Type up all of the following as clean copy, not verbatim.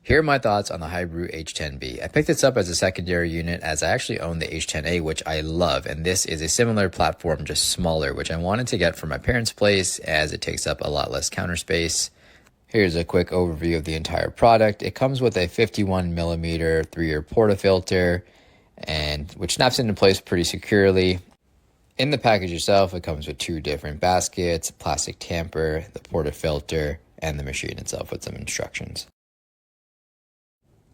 Here are my thoughts on the HiBREW H10B. I picked this up as a secondary unit as I actually own the H10A, which I love, and this is a similar platform, just smaller, which I wanted to get for my parents' place as it takes up a lot less counter space. Here's a quick overview of the entire product. It comes with a 51 millimeter 3-year portafilter, and which snaps into place pretty securely. In the package itself, it comes with 2 different baskets, plastic tamper, the portafilter, and the machine itself with some instructions.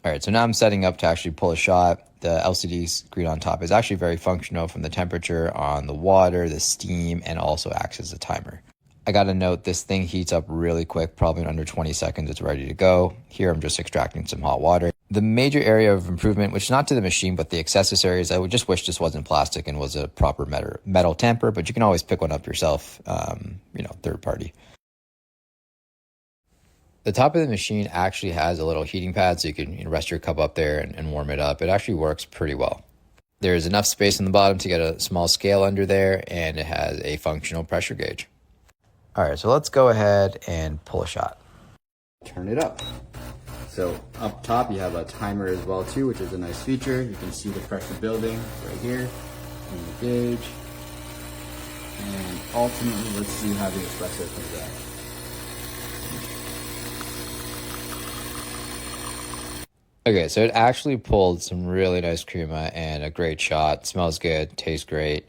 All right, so now I'm setting up to actually pull a shot. The LCD screen on top is actually very functional from the temperature on the water, the steam, and also acts as a timer. I got to note this thing heats up really quick, probably in under 20 seconds, it's ready to go. Here I'm just extracting some hot water. The major area of improvement, which is not to the machine, but the accessories, I would just wish this wasn't plastic and was a proper metal tamper, but you can always pick one up yourself, third party. The top of the machine actually has a little heating pad, so you can rest your cup up there and warm it up. It actually works pretty well. There's enough space in the bottom to get a small scale under there, and it has a functional pressure gauge. All right, so let's go ahead and pull a shot. Turn it up. So up top you have a timer as well too, which is a nice feature. You can see the pressure building right here in the gauge. And ultimately, let's see how the espresso comes out. Okay, so it actually pulled some really nice crema and a great shot. Smells good, tastes great.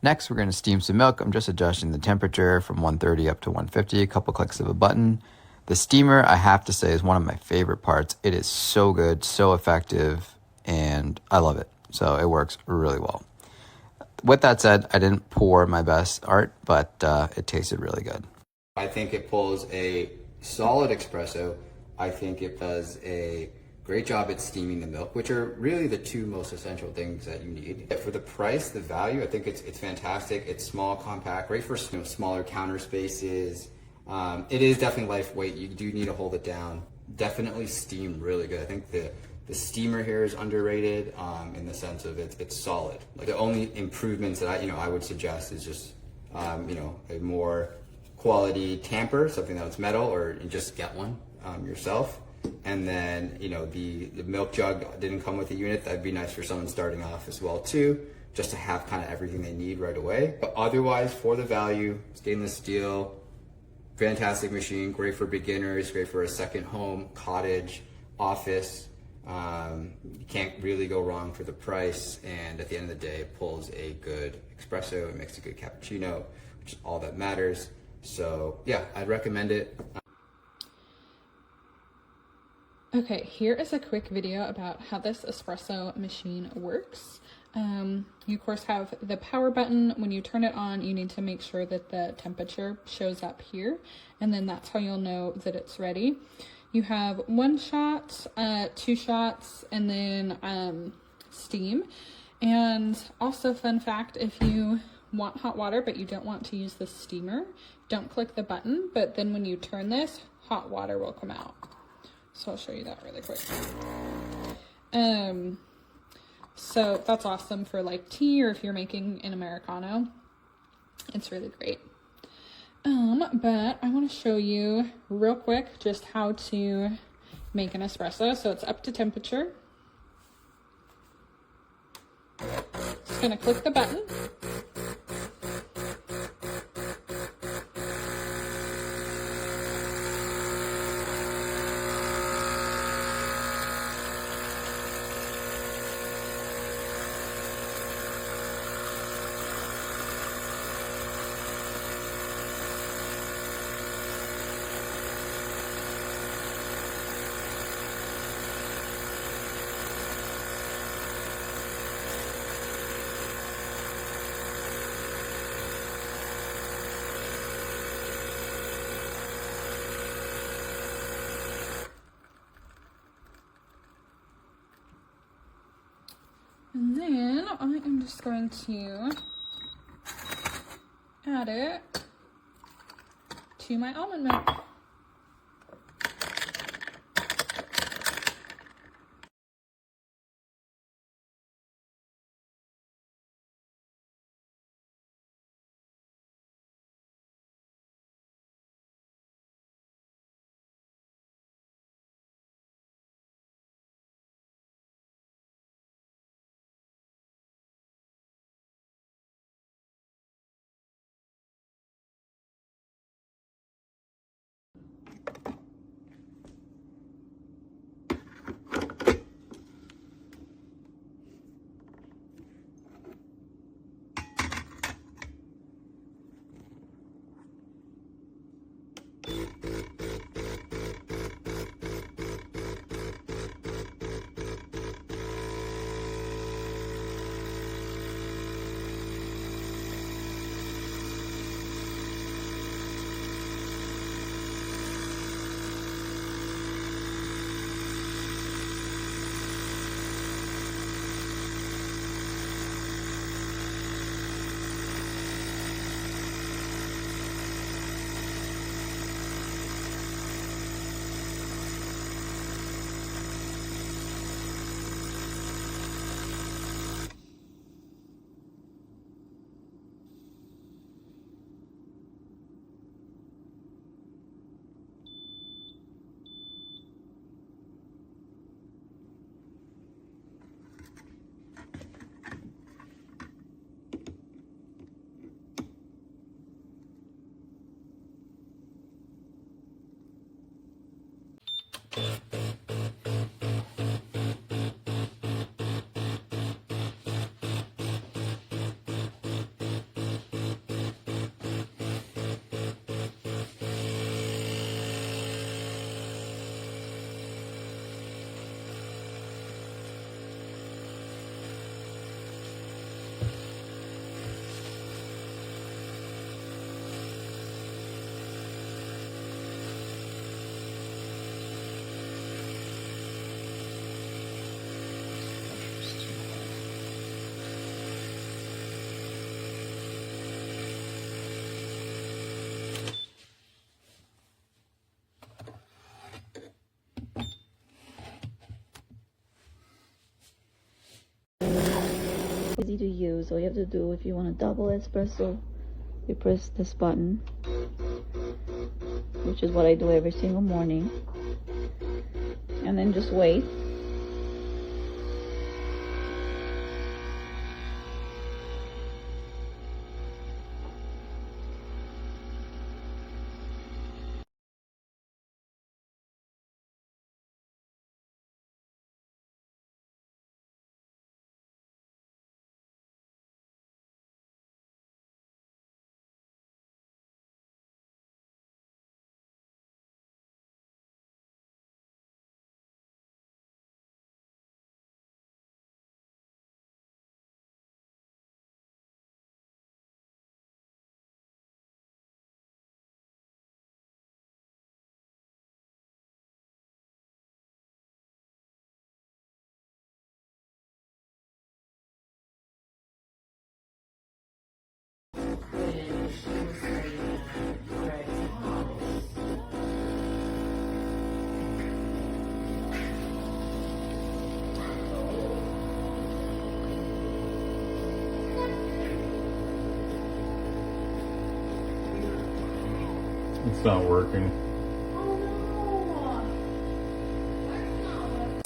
Next, we're going to steam some milk. I'm just adjusting the temperature from 130 up to 150, a couple clicks of a button. The steamer, I have to say, is one of my favorite parts. It is so good, so effective, and I love it. So it works really well. With that said, I didn't pour my best art, but it tasted really good. I think it pulls a solid espresso. I think it does a great job at steaming the milk, which are really the 2 most essential things that you need. For the price, the value, I think it's fantastic. It's small, compact, great for smaller counter spaces. It is definitely lightweight. You do need to hold it down. Definitely steam really good. I think the steamer here is underrated in the sense of it's solid. Like the only improvements that I would suggest is just a more quality tamper, something that's metal, or you just get one yourself. And then the milk jug didn't come with a unit. That'd be nice for someone starting off as well too, just to have kind of everything they need right away. But otherwise, for the value, stainless steel, fantastic machine, great for beginners, great for a second home, cottage, office. You can't really go wrong for the price, and at the end of the day, it pulls a good espresso, it makes a good cappuccino, which is all that matters. So yeah, I'd recommend it. Okay, here is a quick video about how this espresso machine works. You of course have the power button. When you turn it on, you need to make sure that the temperature shows up here, and then that's how you'll know that it's ready. You have 1 shot, 2 shots, and then steam. And also, fun fact, if you want hot water but you don't want to use the steamer, don't click the button, but then when you turn this, hot water will come out. So I'll show you that really quick. So that's awesome for like tea, or if you're making an Americano, it's really great. But I want to show you real quick just how to make an espresso. So it's up to temperature. Just gonna click the button. And then I am just going to add it to my almond milk. easy to use. All you have to do, if you want a double espresso, you press this button, which is what I do every single morning, and then just wait. It's not working.